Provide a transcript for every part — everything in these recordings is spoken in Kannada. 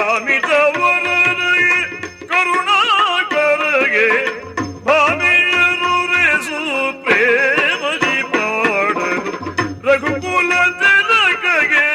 ಕಾಮಿತವರನಿಗೆ ಕರುಣಾಕರಗೆ ಭಾಮಿಯರು ರೇಸು ಪ್ರೇಮದಿ ಪಾಡಲು ರಘುಕುಲ ತಿಲಕಗೆ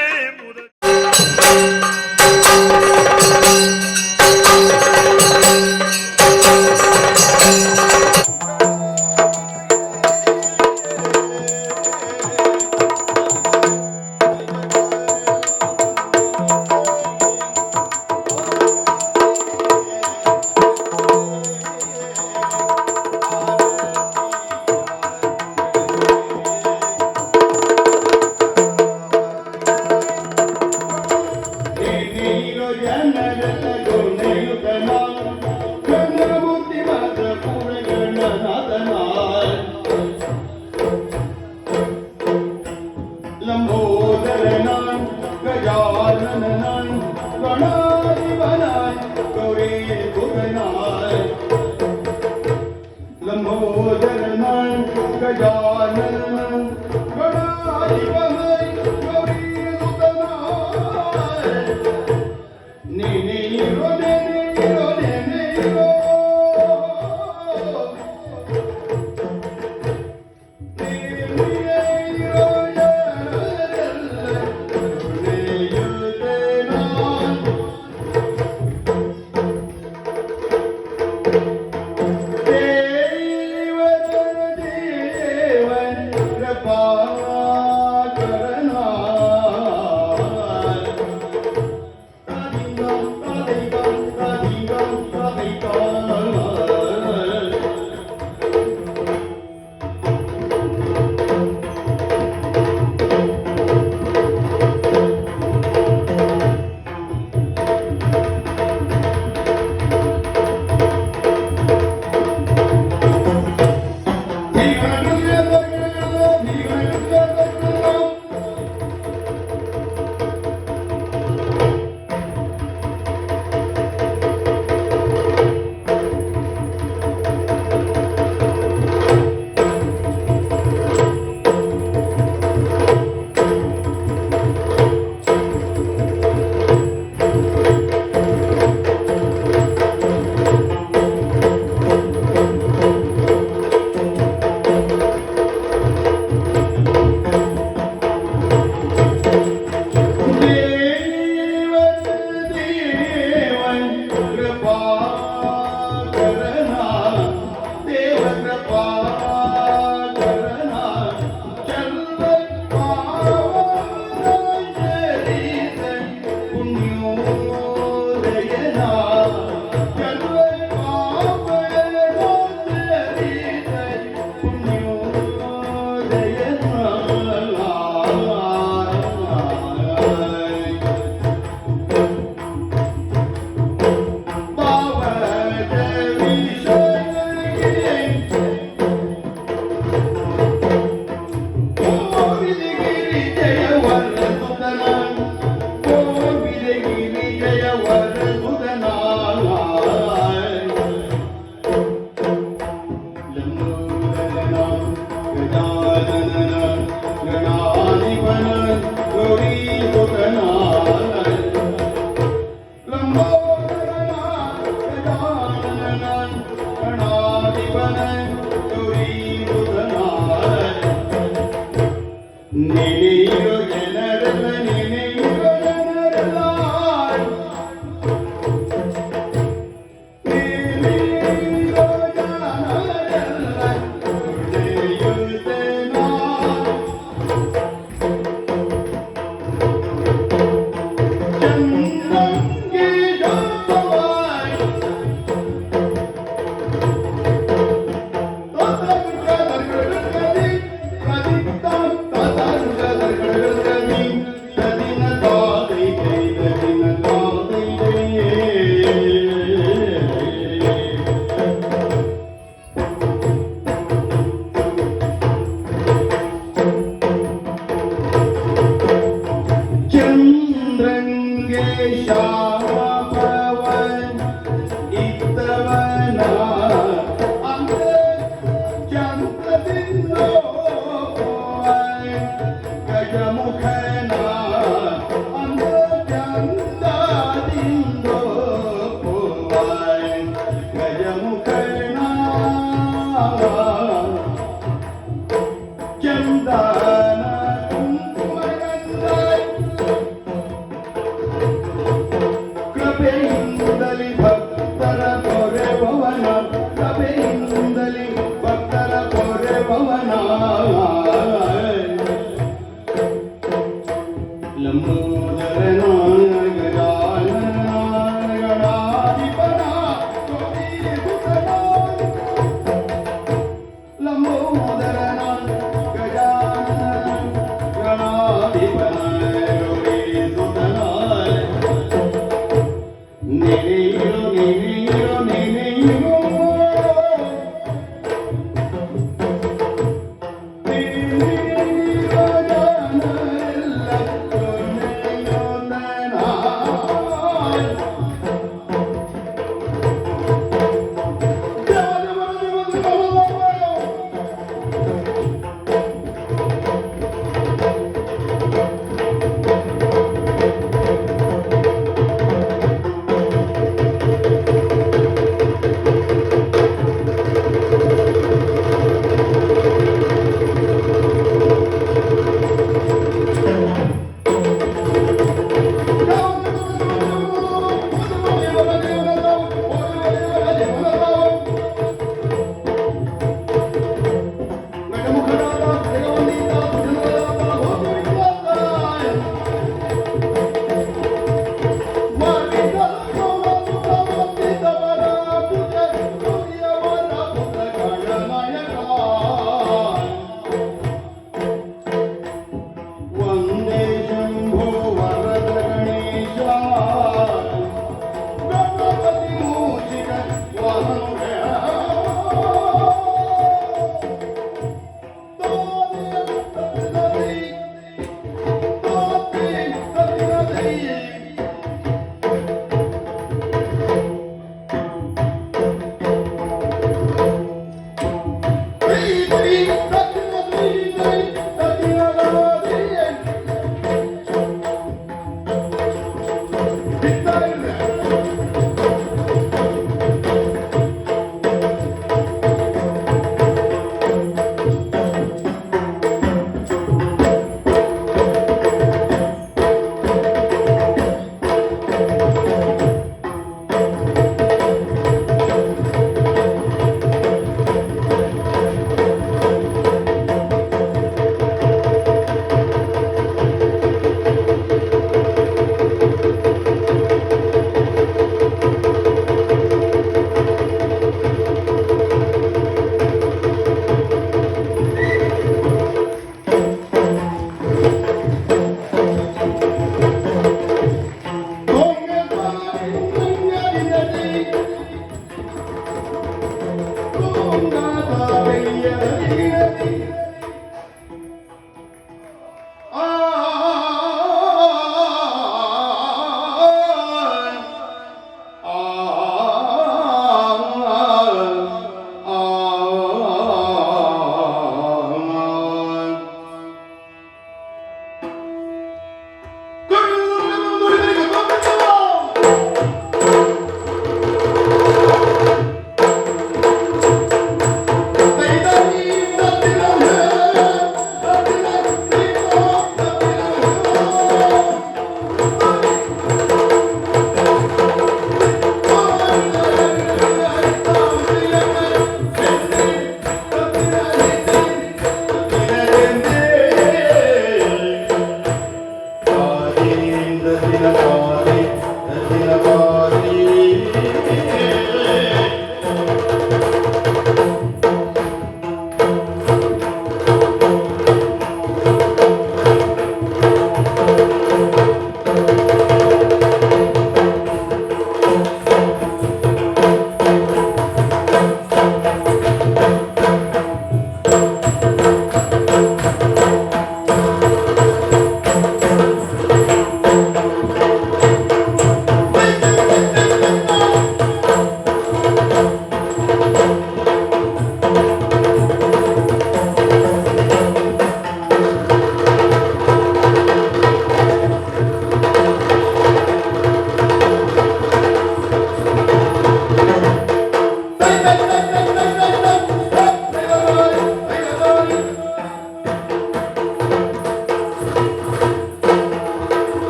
ಗಜಮುಖನ ಅಂದ ಚಂದದಿಂದ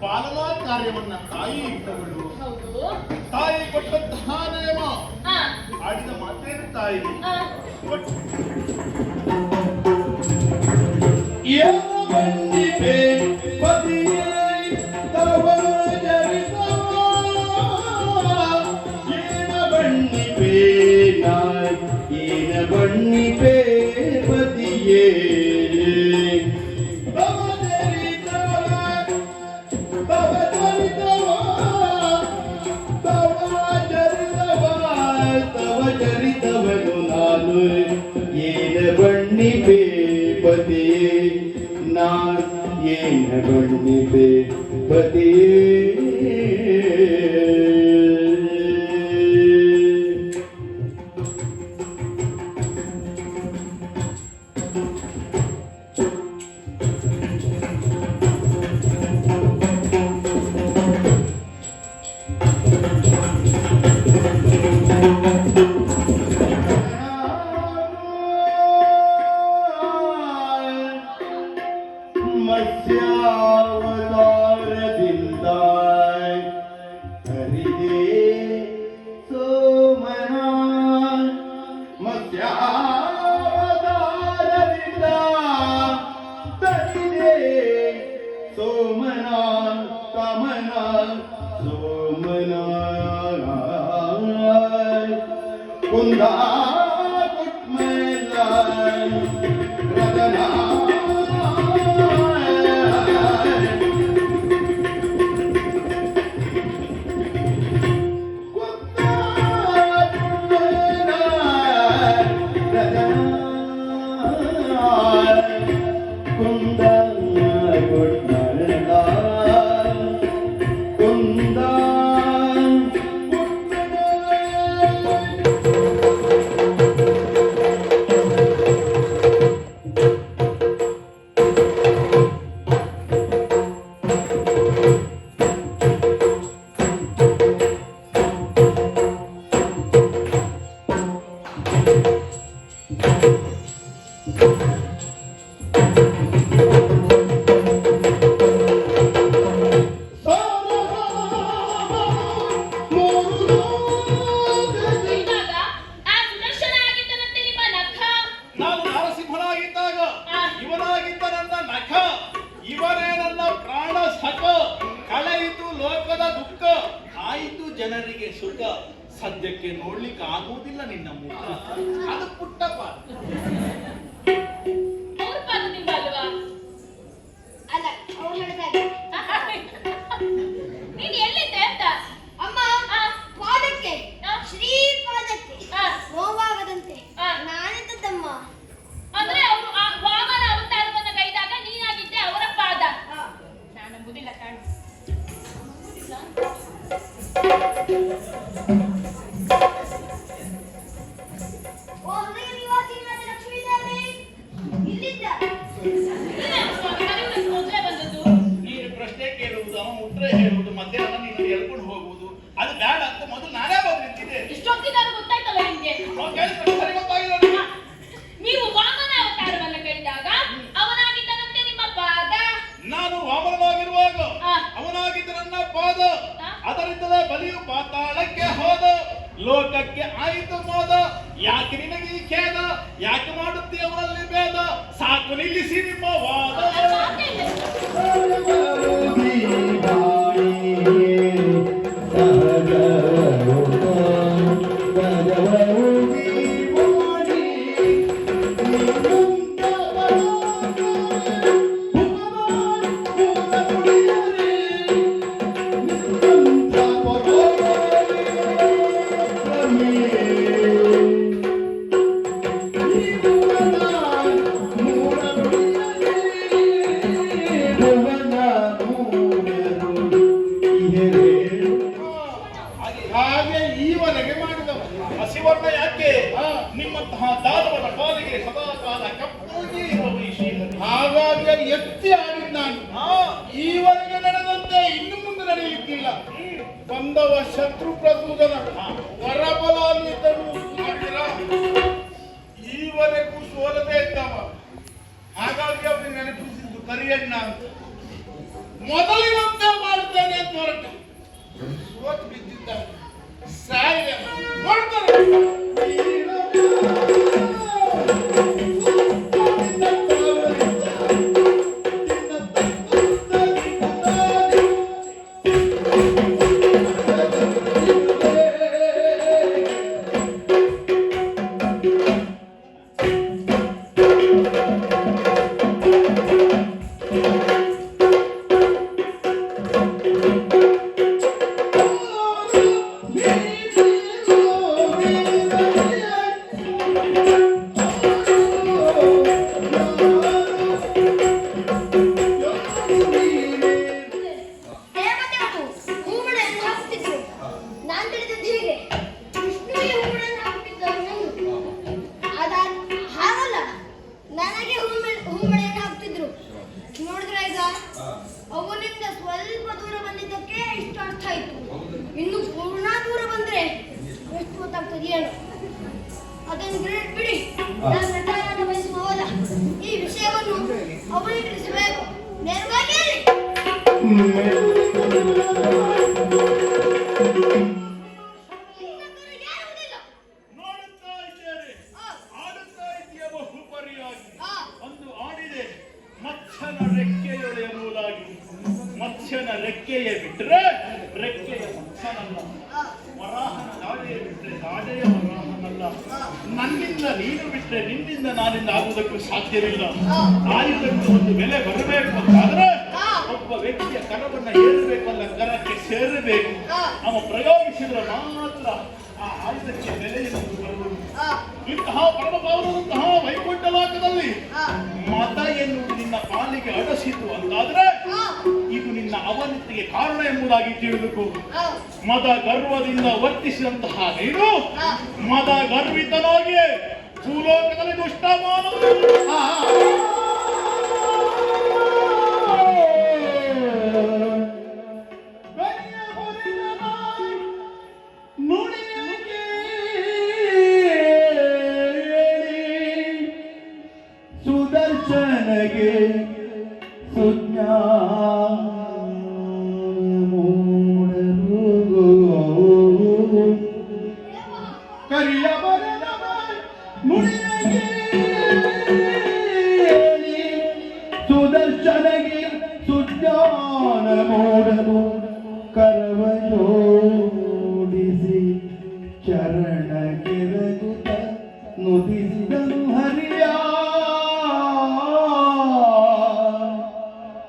ಪಾಲನಾ ಕಾರ್ಯವನ್ನ ತಾಯಿ ಇಟ್ಟವಳು. ತಾಯಿ ಕೊಟ್ಟಂತಹ ನೇಮ ಆಡಿದ ಮಾತೇನು ತಾಯಿ ಬಣ್ಣಿಪೇ ಪತಿಯೇ ಬಣ್ಣಿಪೇ ಪತಿಯೇ ನಾನ್ ಏನ ಬಣ್ಣಿಪೇ ಪತಿಯೇ ಮತ್ಸ್ಯಾವತಾರದಿಂದ ಹರಿದೇ ಸೋಮನ ಮತ್ಸ್ಯಾವತಾರದಿಂದ ಹರಿದೇ ಸೋಮನ ಕಮನ ಸೋಮನ ಕುಂದ ಕುಟ್ಮೇಲ ರತನ ಜನರಿಗೆ ಸುಖ ಸದ್ಯಕ್ಕೆ ನೋಡ್ಲಿಕ್ಕೆ ಆಗುವುದಿಲ್ಲ ನಿನ್ನ ಮುಖ. ಅದು ಪುಟ್ಟಪ್ಪ ನೀನ್ ಎಲ್ಲಿದ್ದೆ ಅಂತ ಅಮ್ಮ ಪಾದಕ್ಕೆ ಶ್ರೀ ಪಾದಕ್ಕೆ ನೋವಾಗದಂತೆ ನಾನಿದ್ದಮ್ಮ ಅಂದ್ರೆ ಅವರು ವಾಮನ ಅವತಾರವನ್ನ ಕೈದಾಗ ನೀನಾಗಿದ್ದೆ ಅವರ ಪಾದ. ನಾನು ನಂಬುದಿಲ್ಲ ಕಾಣು. ಓ ಹೃದಯ ನಿವಾಸಿ ಲಕ್ಷ್ಮೀದೇವಿ ಲೋಕಕ್ಕೆ ಆಯಿತು ಮೋದ, ಯಾಕೆ ನಿನಗೆ ಈ ಖೇದ, ಯಾಕೆ ಮಾಡುತ್ತೀಯ ಅವರಲ್ಲಿ ಭೇದ, ಸಾಕು ನಿಲ್ಲಿಸಿ ನಿಮ್ಮ ವಾದ. ಹಾಗೆ ಈವರೆಗೆ ಮಾಡಿದವ ಹಸಿವಣ್ಣ ಯಾಕೆ ನಿಮ್ಮಂತಹ ದಾನವನ ಪಾಲಿಗೆ ಸದಾ ಕಾಲ ಕಪ್ಪುಗೆ ಇರುವ ಈ ಶ್ರೀಮತಿ. ಹಾಗಾಗಿ ಎತ್ತಿ ಆಡಿದ ನಾನು ಈವರೆಗೆ ನಡೆದಂತೆ ಇನ್ನು ಮುಂದೆ ನಡೆಯಲಿಕ್ಕಿಲ್ಲ. ಬಂದವ ಶತ್ರು ಪ್ರಸೂದನ ವರಬಲಾನ್ವಿತನು ಮಾಡಿರ ಈವರೆಗೂ ಸೋಲದೇ ಇದ್ದವ. ಹಾಗಾಗಿ ಅವನಿಗೆ ನೆನಪಿಸಿದ್ದು ಕರಿಯಣ್ಣ ಅಂತ. ಮೊದಲಿನಂತೆ ಮಾಡುತ್ತೇನೆ ಅಂತ ಹೊರಟ ಸೋತು ಬಿದ್ದಿದ್ದಾನೆ. ಸಾಯಿಲೆ ಅವನಿಂದ ಸ್ವಲ್ಪ ದೂರ ಬಂದಿದ್ದಕ್ಕೆ ಇಷ್ಟು ಅರ್ಥ ಆಯ್ತು. ಇನ್ನು ಪೂರ್ಣ ದೂರ ಬಂದ್ರೆ ಎಷ್ಟು ಗೊತ್ತಾಗ್ತದೆ ಏನು. ಅದನ್ನು ಬಿಡಿ, ನಾನು ರಿಟೈರ್ ಬಯಸುವವಲ್ಲ. ಈ ವಿಷಯವನ್ನು ಅವನಿಗೆ ತಿಳಿಸಬೇಕು. ನೇರವಾಗಿ ಹೇಳಿ. ನೋಡುತ್ತಾ ಇದ್ದೇನೆ, ಆಡುತ್ತಾ ಇದೆಯ ಬಹುಪರಿಯಾಗಿ. ಒಂದು ಆಡಿದೆ ಮತ್ಸ್ಯನ ರೆಕ್ಕೆಯೊಳೆಯ ಮೂಲಾಗಿ. ಮತ್ಸ್ಯನ ರೆಕ್ಕೆಯ ಬಿಟ್ಟರೆ ರೆಕ್ಕೆಯ ಮತ್ಸ್ಯನಲ್ಲ. ವರಾಹನ ದಾಡೆಯ ಬಿಟ್ಟರೆ ದಾಡೆಯ ವರಾಹನಲ್ಲ. ನನ್ನಿಂದ ನೀನು ಬಿಟ್ಟರೆ ನಿನ್ನಿಂದ ನಾನಿಂದ ಆಗುವುದಕ್ಕೂ ಸಾಧ್ಯವಿಲ್ಲ. ಆಯುಧಕ್ಕೆ ಒಂದು ಬೆಲೆ ಬರಬೇಕು ಅಂತಾದ್ರೆ ಒಬ್ಬ ವ್ಯಕ್ತಿಯ ಕರವನ್ನು ಏರಬೇಕಲ್ಲ, ಕರಕ್ಕೆ ಸೇರಬೇಕು. ಅವ ಪ್ರಯೋಗಿಸಿದ್ರೆ ಮಾತ್ರ ಆ ಆಯುಧಕ್ಕೆ ಬೆಲೆಯನ್ನು ಬರುವುದು. ಇಂತಹ ಪರಮಪಾವನದಂತಹ ವೈಕುಂಠ ಲೋಕದಲ್ಲಿ ಮತ ಎನ್ನುವುದು ನಿನ್ನ ಪಾಲಿಗೆ ಅಡಸಿತು ಅಂತಾದ್ರೆ ಇದು ನಿನ್ನ ಅವನತಿಗೆ ಕಾರಣ ಎಂಬುದಾಗಿ ತಿಳಿದುಕೋ. ಮದ ಗರ್ವದಿಂದ ವರ್ತಿಸಿದಂತಹ ನೀನು ಮದ ಗರ್ವಿತನಾಗಿ ಭೂಲೋಕದಲ್ಲಿ ದುಷ್ಟ ಮಾನವ ಸುದರ್ಶನಗೆ ಕರಿಯ ಸುದರ್ಶನಗೆ ಸುಜ್ಞಾನ ಮೂಡಲು ಕರವ ಜೋಡಿಸಿ ಚರಣಗೆರಗುತ್ತ ನುಡಿಸಿದನು ಹರಿಯ.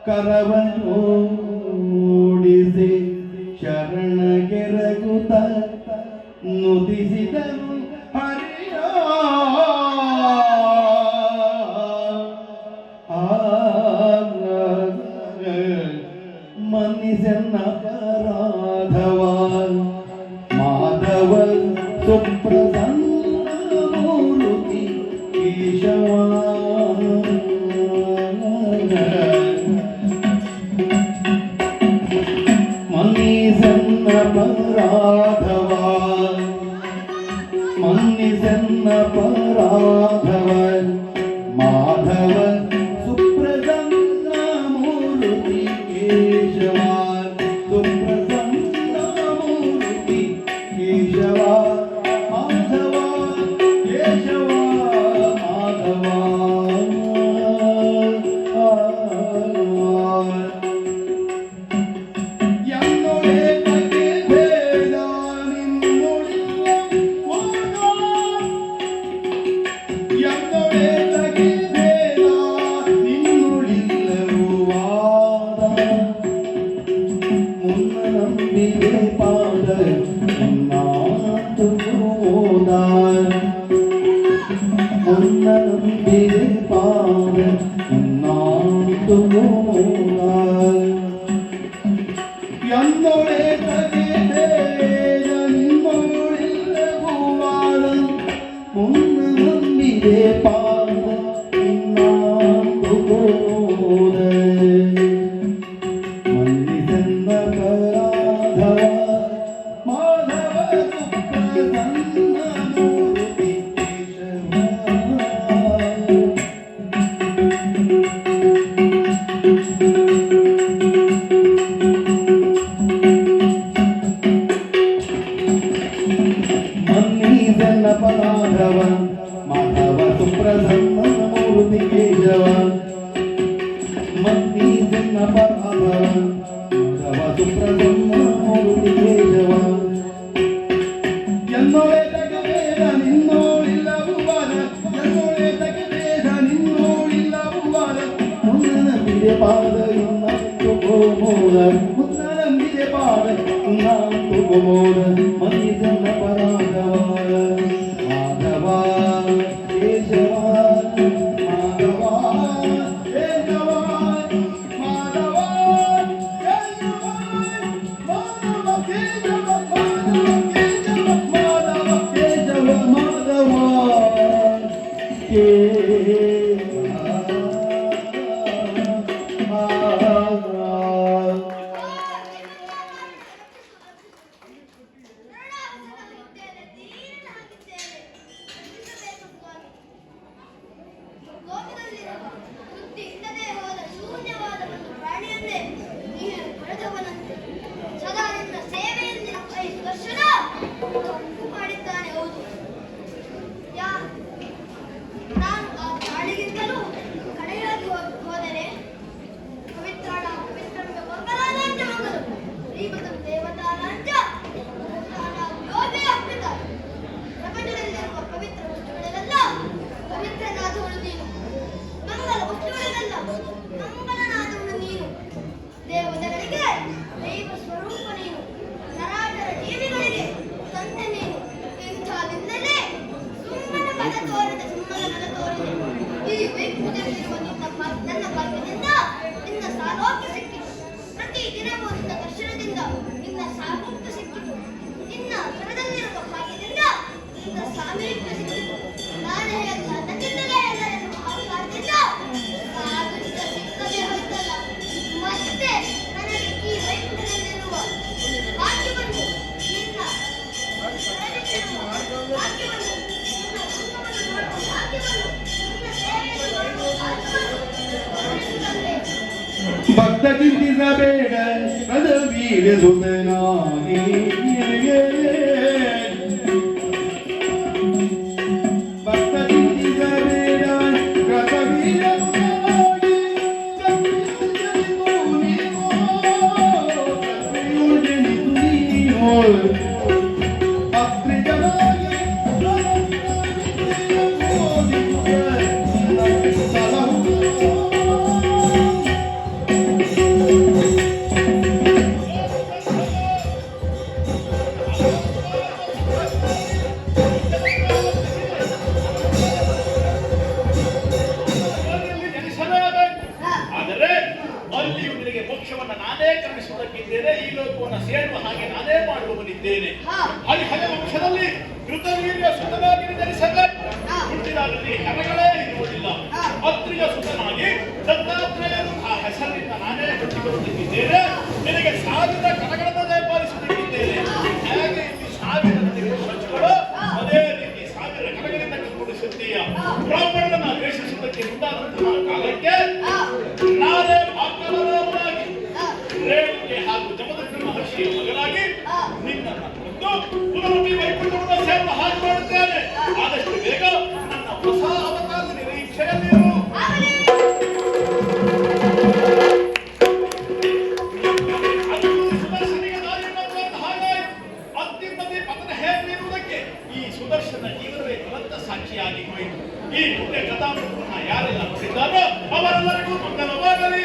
ಕರವ ಜೋಡಿಸಿ ಶರಣಗೆರಗುತ್ತ ನುಡಿಸಿದನು ಹರಿಯ. ಮನ್ನಿಸನ್ನ ಅಪರಾಧವ ಮಾಧವ ಸುಪ್ರಸನ್ನ ಮೂರ್ತಿ ಕೇಶವ. ಮನ್ನಿಸನ್ನ ಅಪರಾಧವ ಮನ್ನಿಸನ್ನ ಅಪರಾಧವ ಮಾಧವ ಸುಪ್ರಸನ್ನ ಮೂರ್ತಿ ಕೇಶವ. ಸುಪ್ರಸನ್ನ ಮೂರ್ತಿ ಕೇಶವ. ಭಕ್ತ ಚಿಂತಿಸಬೇಡ ಪದವೀರಸುತನಾಗಿ ಭಕ್ತ ಚಿಂತಿಸಬೇಡ ರಸವೀರಸುತನಾಗಿ ಸೇರುವ ಹಾಗೆ ನಾನೇ ಮಾಡುವವನಿದ್ದೇನೆ. ಹರಿಹರ ವಂಶದಲ್ಲಿ ಋತವೀರ್ಯ ಸುತನಾಗಿ ಜನಿಸಬೇಕು. ಹುಟ್ಟಿದಾಗಲಿ ಕರಗಳೇ ಇರುವುದಿಲ್ಲ. ಅತ್ರಿಯ ಸುತನಾಗಿ ದತ್ತಾತ್ರೇಯರು ಆ ಹೆಸರಿನಿಂದ ನಾನೇ ಹುಟ್ಟಿಕೊಳ್ಳುತ್ತಿದ್ದೇನೆ. ನಿನಗೆ 1000 ಕರಗಳನ್ನು ದಯಪಾಲಿಸುತ್ತಿದ್ದೇನೆ. ಹೇಗೆ ಇಲ್ಲಿ 1000 ಖರ್ಚುಗಳು ಅದೇ ರೀತಿ 1000 ಕರಗಳಿಂದ ಕೈಗೂಡಿಸುತ್ತೀಯ. ಬ್ರಾಹ್ಮಣರನ್ನ ದ್ವೇಷಿಸುವುದಕ್ಕೆ ಮುಂದಾದಂತಹ ಕಾಲಕ್ಕೆ ನಾನೇ ಭಾಗ್ಯವರಾಗಿ ರೇಣುಗೆ ಹಾಗೂ ಜಮದಗ್ನಿ ಮಹರ್ಷಿಯ ಮಗನಾಗಿ ನಿನ್ನನ್ನು ಕೊಂದು ಪುನರಪಿ ವೈಕುಂಠವನ್ನು ಸೇರುವ ಹಾಗೆ ಮಾಡುತ್ತೇನೆ. ಆದಷ್ಟು ಬೇಗ ನನ್ನ ಹೊಸ ಅವತಾರದ ನಿರೀಕ್ಷೆಯಲ್ಲಿರು. ಸುದರ್ಶನಿಗೆ ದಾರಿಯುವಂತಹ ಹಾಗೆ ಅತ್ಯುನ್ನತಿ ಪತನ ಹೇಗಿರುವುದಕ್ಕೆ ಈ ಸುದರ್ಶನ ಜೀವನವೇ ಜ್ವಲಂತ ಸಾಕ್ಷಿಯಾಗಿ ಹೋಯಿತು. ಈ ಪುಣ್ಯ ಕಥಾಮೃತವನ್ನು ಯಾರೆಲ್ಲ ನೋಡಿದ್ದಾರೋ ಅವರೆಲ್ಲರಿಗೂ ಮಂಗಲವಾಗಲಿ.